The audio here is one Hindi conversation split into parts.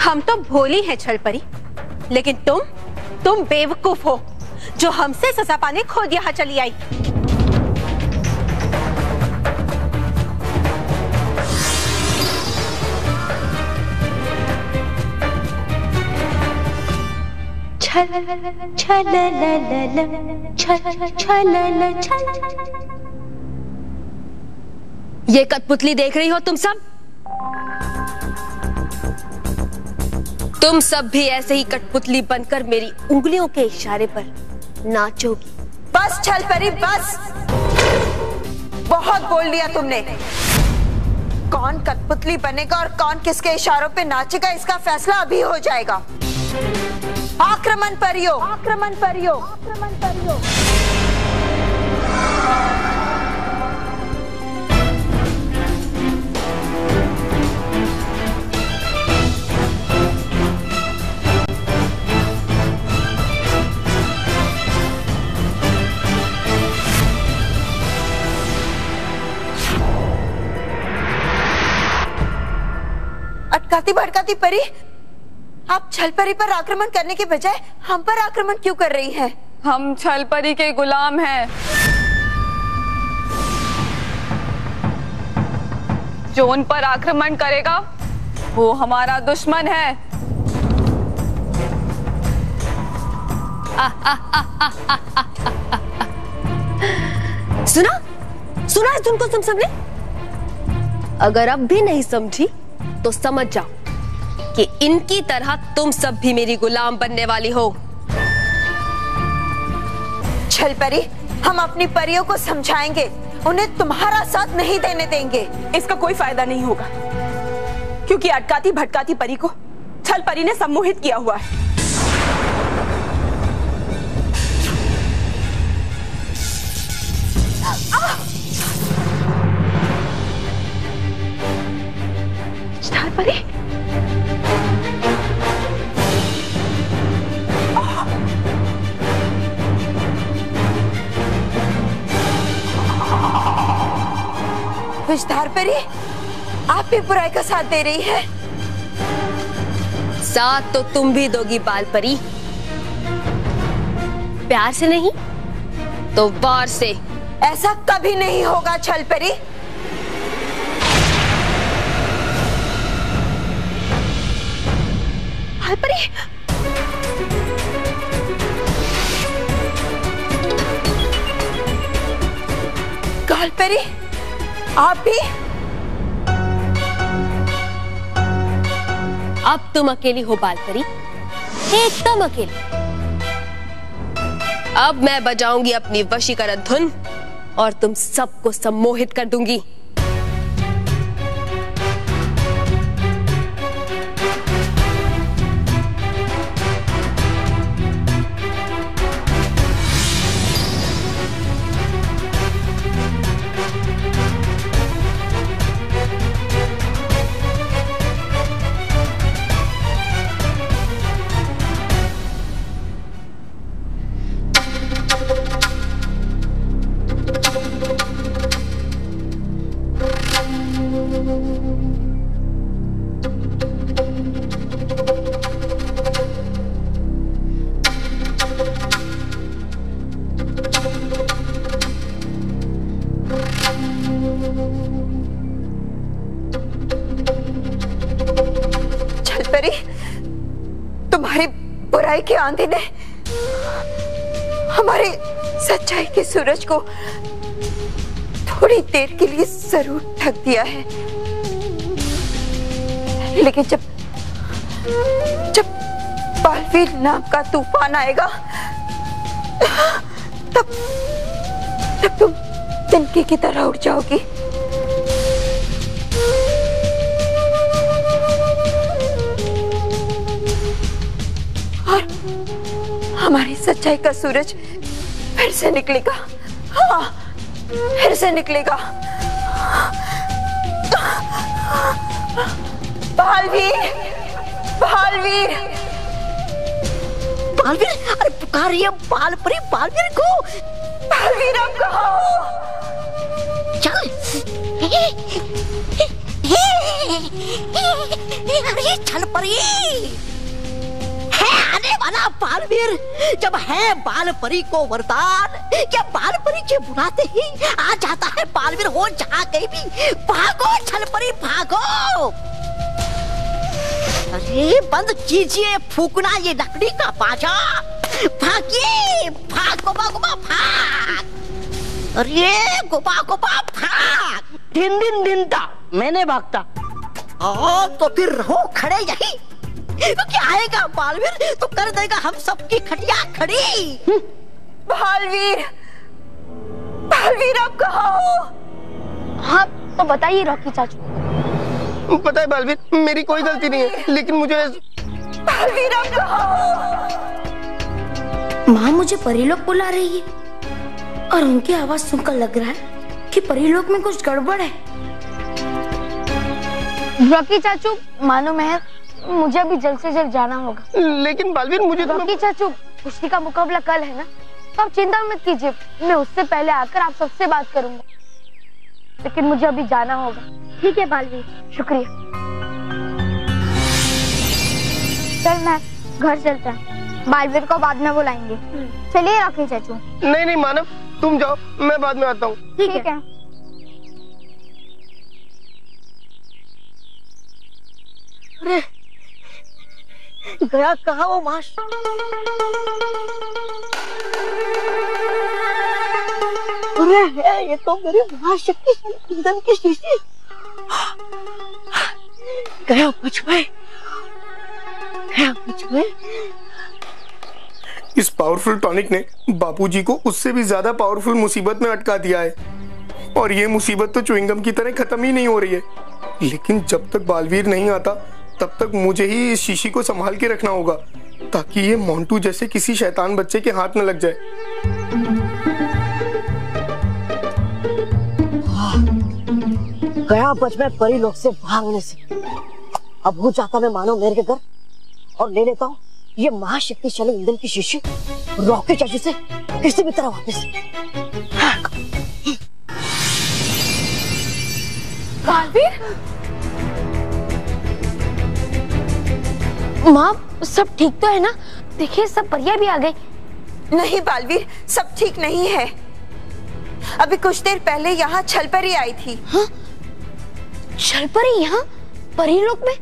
हम तो भोली हैं छल परी, लेकिन तुम बेवकूफ हो जो हमसे सजा पाने खुद यहाँ चली आई। ये कठपुतली देख रही हो तुम सब? तुम सब भी ऐसे ही कठपुतली बनकर मेरी उंगलियों के इशारे पर नाचोगी। बस छल परी बस, बहुत बोल लिया तुमने। कौन कठपुतली बनेगा और कौन किसके इशारों पे नाचेगा इसका फैसला अभी हो जाएगा। आक्रमण परियो, आक्रमण परियो, आक्रमण परियो। अटकाती भड़काती परी, आप छल परी पर आक्रमण करने के बजाय हम पर आक्रमण क्यों कर रही हैं? हम छल परी के गुलाम हैं। जो उन पर आक्रमण करेगा वो हमारा दुश्मन है। सुना सुना इस धुन को तुम सबने? अगर अब भी नहीं समझी तो समझ जाओ कि इनकी तरह तुम सब भी मेरी गुलाम बनने वाली हो। छल परी, हम अपनी परियों को समझाएंगे, उन्हें तुम्हारा साथ नहीं देने देंगे। इसका कोई फायदा नहीं होगा, क्योंकि अटकाती भटकाती परी को छल परी ने सम्मोहित किया हुआ है। छल परी, विषधार परी, आप भी बुराई का साथ दे रही है। साथ तो तुम भी दोगी बाल परी, प्यार से नहीं तो वार से। ऐसा कभी नहीं होगा छल परी। बाल परी, गाल परी, आप भी? अब तुम अकेली हो बाल परी, एकदम अकेली। अब मैं बजाऊंगी अपनी वशीकरण धुन और तुम सबको सम्मोहित कर दूंगी। तुम्हारी बुराई की आंधी ने हमारी सच्चाई के सूरज को थोड़ी देर के लिए जरूर ढक दिया है, लेकिन जब बालवीर नाम का तूफान आएगा तब तुम तिनके की तरह उड़ जाओगी। और हमारी सच्चाई का सूरज फिर से निकलेगा। हाँ, फिर से निकलेगा। बालवीर, बालवीर, बालवीर, अरे पुकारिए बाल परी, बालवीर को। बालवीर, आप कहाँ हो? चल, अरे छल परी है आने वाला बालवीर। जब है बाल परी को वरदान, क्या बाल परी के बुलाते ही आ जाता है बालवीर हो जहाँ कहीं भी। भागो छल परी भागो। अरे बंद कीजिए फूकना ये लकड़ी का बाजा। भागिए, भाग गोबा गोबा भाग। अरे गोबा गोबा भाग। दिन दिन दिन था मैंने भागता। तो फिर रहो खड़े यही, क्योंकि आएगा बालवीर तो कर देगा हम सबकी खटिया खड़ी। बालवीर, बालवीर आप कहाँ हो? हाँ तो बताइए रॉकी चाचू। पता है बालवीर, मेरी कोई गलती नहीं है, लेकिन मुझे बालवीर आप कहाँ हो? माँ मुझे परीलोक बुला रही है और उनकी आवाज सुनकर लग रहा है कि परीलोक में कुछ गड़बड़ है। रॉकी चाचू, मानो मेहर, मुझे अभी जल्द से जल्द जाना होगा। लेकिन बालवीर मुझे रॉकी चाचू, कुश्ती का मुकाबला कल है ना, तो आप चिंता मत कीजिए, मैं उससे पहले आकर आप सबसे बात करूंगा। लेकिन मुझे अभी जाना होगा। ठीक है बालवीर, शुक्रिया। चल मैं घर चलते हैं, बालवीर को बाद में बुलाएंगे। चलिए रॉकी चाचू। नहीं नहीं मानव, तुम जाओ, मैं बाद में आता हूँ। ठीक है। अरे गया कहाँ वो माश? अरे है ये तो मेरी महाशक्ति ईंधन की शीशी। गया बच गए, गया बच गए। इस पावरफुल टॉनिक ने बापूजी को उससे भी ज्यादा पावरफुल मुसीबत में अटका दिया है, और ये मुसीबत तो च्युइंगम की तरह खत्म ही नहीं हो रही है। लेकिन जब तक बालवीर नहीं आता तब तक मुझे ही इस शीशी को संभाल के रखना होगा, ताकि ये मोंटू जैसे किसी शैतान बच्चे के हाथ न लग जाए। गया बच मैं परी लोग से भागने से। अब हो जाता मैं मानो मेरे के घर और ले लेता हूँ ये महाशक्तिशाली ईंधन की शीशी रॉकी चाची से किसी भी तरह वापस। बालवीर, माँ सब ठीक तो है ना? देखिए सब परियां भी आ गई। नहीं बालवीर, सब ठीक नहीं है। अभी कुछ देर पहले यहाँ छलपरी आई थी। हाँ? छलपरी यहाँ परीलोक में?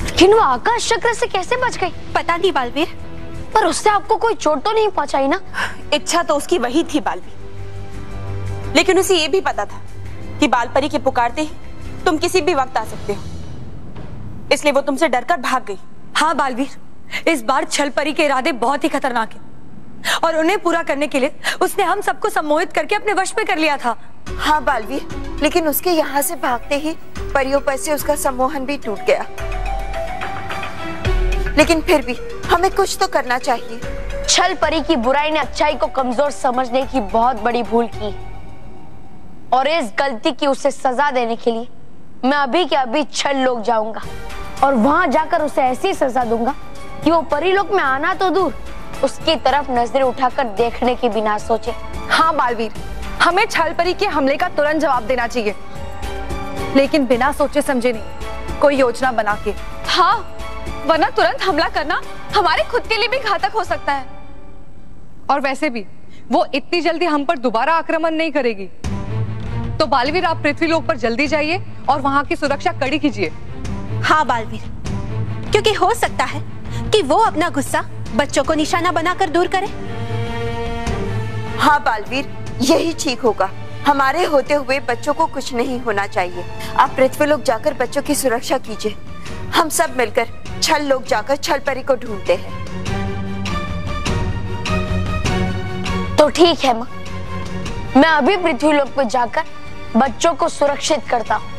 लेकिन वो आकाश चक्र से कैसे बच गई? पता नहीं बालवीर, पर उससे आपको कोई चोट तो नहीं पहुंचाई ना? इच्छा तो उसकी वही थी बालवीर, लेकिन उसे ये भी पता था कि बालपरी के पुकारते ही तुम किसी भी वक्त आ सकते हो, इसलिए वो तुमसे डरकर भाग गई। हाँ बालवीर, इस बार छलपरी के इरादे बहुत ही खतरनाक हैं और उन्हें पूरा करने के लिए उसने हम सबको सम्मोहित करके अपने वश में कर लिया था। हाँ बालवीर, लेकिन उसके यहाँ से भागते ही परियों पर से उसका सम्मोहन भी टूट गया। लेकिन फिर भी हमें कुछ तो करना चाहिए। छलपरी की बुराई ने अच्छाई को कमजोर समझने की बहुत बड़ी भूल की, और इस गलती की उसे सजा देने के लिए मैं अभी के अभी छल लोक जाऊंगा और वहां जाकर उसे ऐसी सजा दूंगा कि वो परीलोक में आना तो दूर, उसकी तरफ नजरें उठाकर देखने की बिना सोचे। हाँ बालवीर, हमें छलपरी के हमले का तुरंत जवाब देना चाहिए, लेकिन बिना सोचे समझे नहीं, कोई योजना बना के। हाँ, वरना तुरंत हमला करना हमारे खुद के लिए भी घातक हो सकता है। और वैसे भी वो इतनी जल्दी हम पर दोबारा आक्रमण नहीं करेगी। तो बालवीर, आप पृथ्वीलोक पर जल्दी जाइए और वहां की सुरक्षा कड़ी कीजिए। हाँ बालवीर, क्योंकि हो सकता है कि वो अपना गुस्सा बच्चों को निशाना बनाकर दूर करे। हाँ बालवीर, यही ठीक होगा। हमारे होते हुए बच्चों को कुछ नहीं होना चाहिए। आप पृथ्वीलोक जाकर बच्चों की सुरक्षा कीजिए। हम सब मिलकर छल लोक जाकर छलपरी को ढूंढते हैं। तो ठीक है माँ, मैं अभी पृथ्वीलोक पर जाकर बच्चों को सुरक्षित करता हूँ।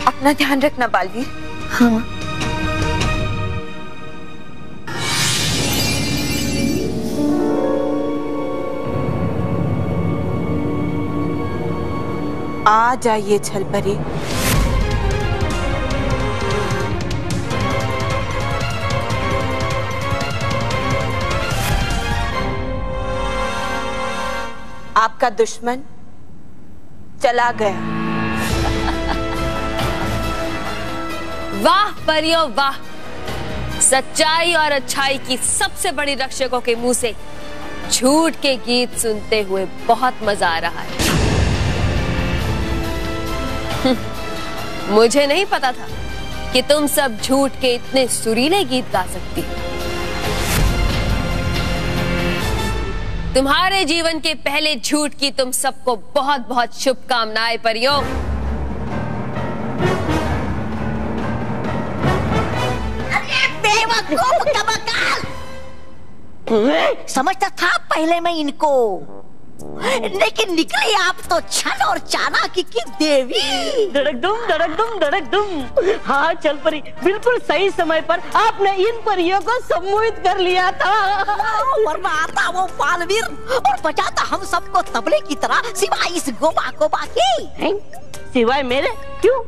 अपना ध्यान रखना बालवीर। हाँ माँ। आ जाइए छलपरी। आपका दुश्मन चला गया। वाह परियों वाह, सच्चाई और अच्छाई की सबसे बड़ी रक्षकों के मुंह से झूठ के गीत सुनते हुए बहुत मजा आ रहा है। मुझे नहीं पता था कि तुम सब झूठ के इतने सुरीले गीत गा सकती हो। तुम्हारे जीवन के पहले झूठ की तुम सबको बहुत बहुत शुभकामनाएं परियों। बेवकूफ कमकाल, समझता था पहले मैं इनको, लेकिन निकले आप तो छल और चालाकी की देवी। धड़क दुम। हाँ चल परी, बिल्कुल सही समय पर आपने इन परियों को सम्मोहित कर लिया था। वरना आता वो बालवीर और बजाता हम सबको तबले की तरह, सिवाय इस गोबा के। सिवाय मेरे? क्यों?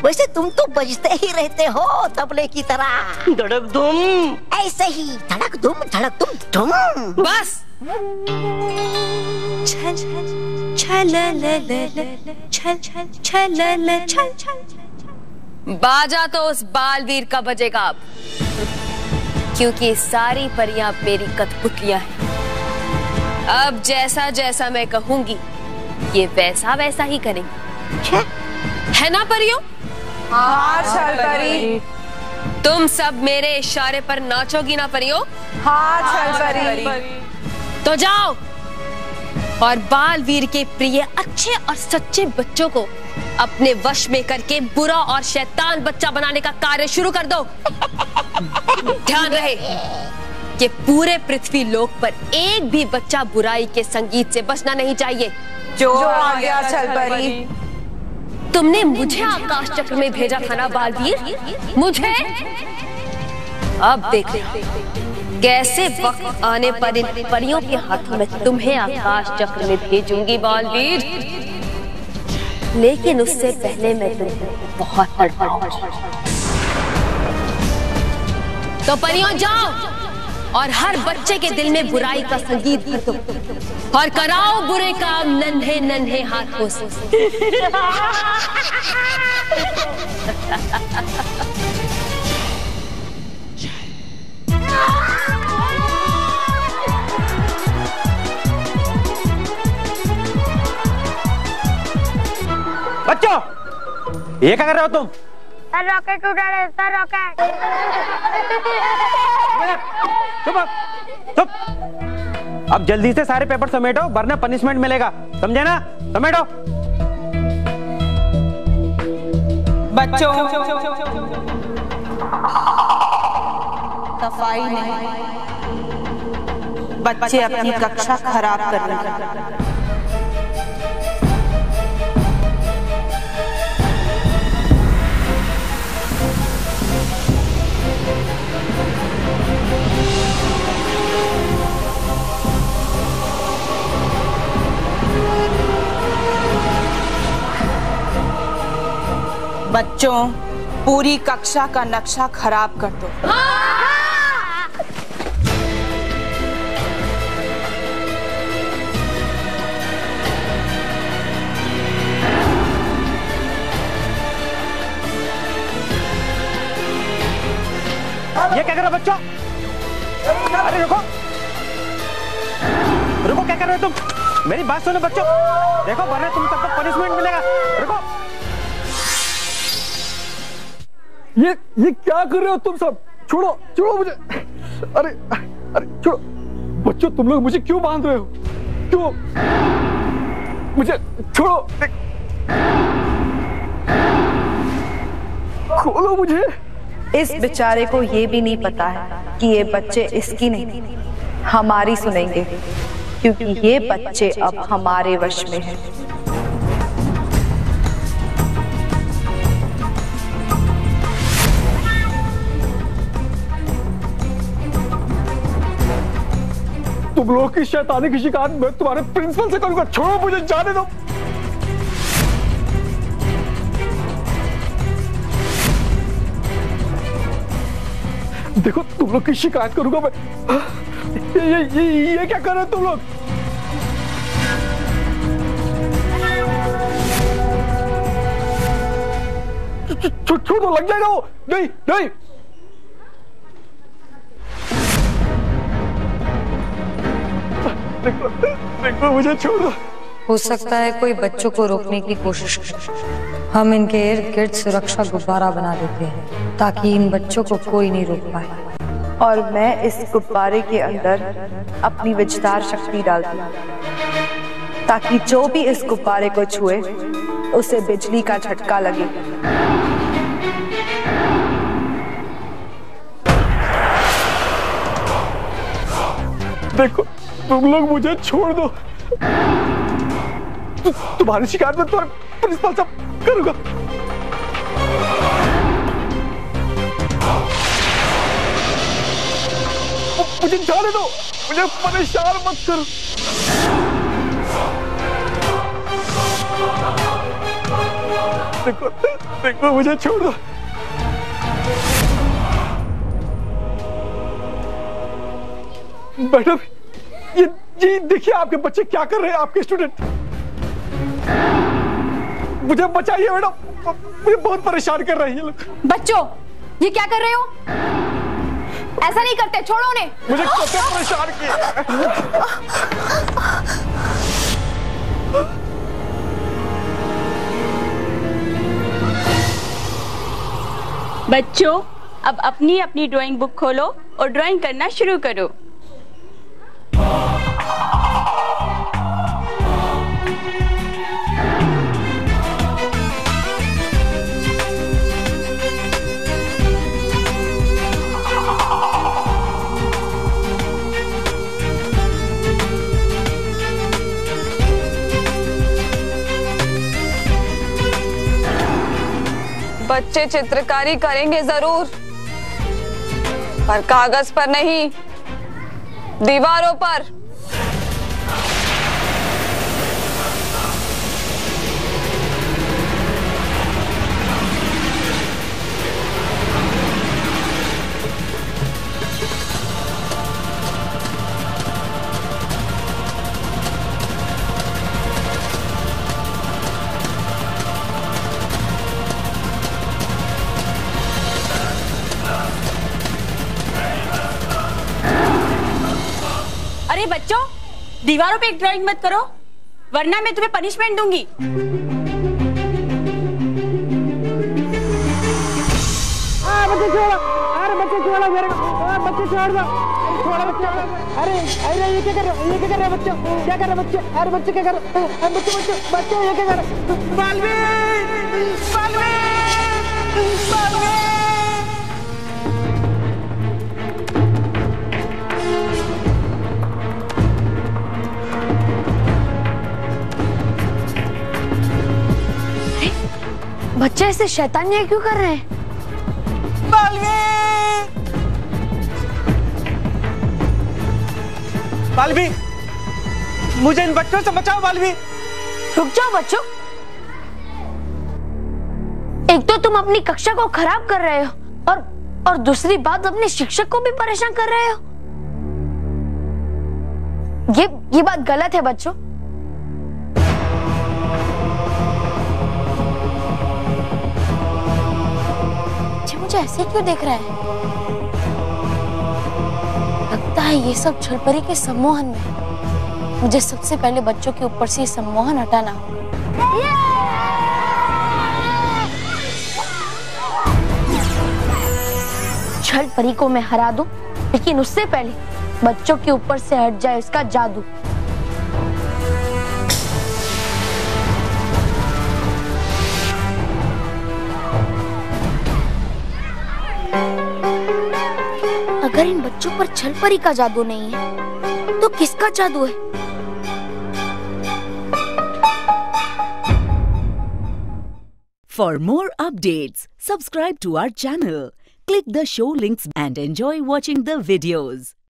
वैसे तुम तो बजते ही रहते हो तबले की तरह। धड़क दुम, ऐसे ही धड़क दुम धुम। बस छल बाजा तो उस बालवीर का बजेगा अब, क्योंकि सारी परियां मेरी कठपुतलियां हैं। अब जैसा जैसा मैं कहूंगी ये वैसा वैसा ही करेंगे, है ना परियों? हाँ छल परी। तुम सब मेरे इशारे पर नाचोगी ना परियों? हाँ छल परी। तो जाओ और बालवीर के प्रिय अच्छे और सच्चे बच्चों को अपने वश में करके बुरा और शैतान बच्चा बनाने का कार्य शुरू कर दो। ध्यान रहे कि पूरे पृथ्वी लोक पर एक भी बच्चा बुराई के संगीत से बचना नहीं चाहिए। जो आ गया छल परी। तुमने मुझे आकाश चक्र में भेजा था ना बालवीर, मुझे। अब देख कैसे वक्त आने पर इन परियों के हाथों में तुम्हें आकाश चक्र में भेजूंगी बालवीर। लेकिन उससे पहले मैं तुम्हें बहुत तड़पाऊंगी। तो परियों जाओ और हर बच्चे के दिल में बुराई का संगीत भर दो और कराओ बुरे काम नन्हे नन्हे हाथों से। बच्चों, ये क्या कर रहे हो तुम? सर रॉकेट उड़ा रहे, सर रॉकेट। चुप। अब जल्दी से सारे पेपर समेटो, वरना पनिशमेंट मिलेगा, समझे ना? समेटो। बच्चों, सफाई नहीं, बच्चे अपनी कक्षा खराब कर रहे हैं। बच्चों, पूरी कक्षा का नक्शा खराब कर दो। ये क्या कर रहे हो बच्चों? अरे रुको, क्या कर रहे हो तुम? मेरी बात सुनो बच्चों, देखो वरना तुम सबको पनिशमेंट मिलेगा। रुको। ये क्या कर रहे हो तुम सब? छोड़ो मुझे। अरे छोड़ो बच्चों, तुम लोग मुझे क्यों बांध रहे हो? क्यों? मुझे छोड़ो, खोलो मुझे। इस बेचारे को ये भी नहीं पता है कि ये बच्चे इसकी नहीं हमारी सुनेंगे, क्योंकि ये बच्चे अब हमारे वश में हैं। तुम लोग की शैतानी की शिकायत मैं तुम्हारे प्रिंसिपल से करूंगा। छोड़ो मुझे, जाने दो। देखो तुम लोग की शिकायत करूंगा मैं। ये क्या कर रहे हो तुम लोग? छोड़ दो, लग जाएगा वो। नहीं नहीं देखो मुझे छोड़ दो। हो सकता है कोई बच्चों को रोकने की कोशिश करे। हम इनके इर्द गिर्द सुरक्षा गुब्बारा बना देते हैं ताकि इन बच्चों को कोई नहीं रोक पाए। और मैं इस गुब्बारे के अंदर अपनी विजदार शक्ति डालती हूँ ताकि जो भी इस गुब्बारे को छुए उसे बिजली का झटका लगे। देखो तुम लोग मुझे छोड़ दो। तुम्हारी शिकायत में तुम्हारे प्रिंसिपल साहब करूंगा। मुझे जाने दो, मुझे परेशान मत करो। देखो देखो मुझे छोड़ दो। मैडम ये देखिए आपके बच्चे क्या कर रहे हैं, आपके स्टूडेंट। मुझे बचाइए मैडम, मुझे बहुत परेशान कर रही है लोग। बच्चों ये क्या कर रहे हो? ऐसा नहीं करते, छोड़ो उन्हें। मुझे कैसे परेशान किया। बच्चों अब अपनी अपनी ड्राइंग बुक खोलो और ड्राइंग करना शुरू करो। बच्चे चित्रकारी करेंगे जरूर, पर कागज पर नहीं, दीवारों पर। अरे बच्चों दीवारों पे एक ड्राइंग मत करो वरना मैं तुम्हें पनिशमेंट दूंगी। बच्चे छोड़ो, अरे बच्चे छोड़ो मेरे को, बच्चे छोड़ दो, छोड़ो बच्चे। अरे अरे ये क्या कर रहे हो, ये क्या कर रहे हो बच्चों, क्या कर रहे हो बच्चे? अरे बच्चे क्या कर रहे हो, बच्चे बच्चे बच्चे ये क्या कर रहे हो? बालवीर बालवीर बालवीर। बच्चे ऐसे शैतानियां क्यों कर रहे हैं? बालवी, मुझे इन बच्चों से बचाओ बालवी। रुक जाओ बच्चों, एक तो तुम अपनी कक्षा को खराब कर रहे हो और दूसरी बात अपने शिक्षक को भी परेशान कर रहे हो। ये बात गलत है बच्चों। मुझे ऐसे क्यों देख रहा है? लगता है ये सब छलपरी के सम्मोहन में। मुझे सबसे पहले बच्चों के ऊपर से सम्मोहन हटाना होगा। छलपरी को मैं हरा दूं, लेकिन उससे पहले बच्चों के ऊपर से हट जाए उसका जादू। अगर इन बच्चों पर छलपरी का जादू नहीं है तो किसका जादू है? For more updates, subscribe to our channel, click the show links and enjoy watching the videos.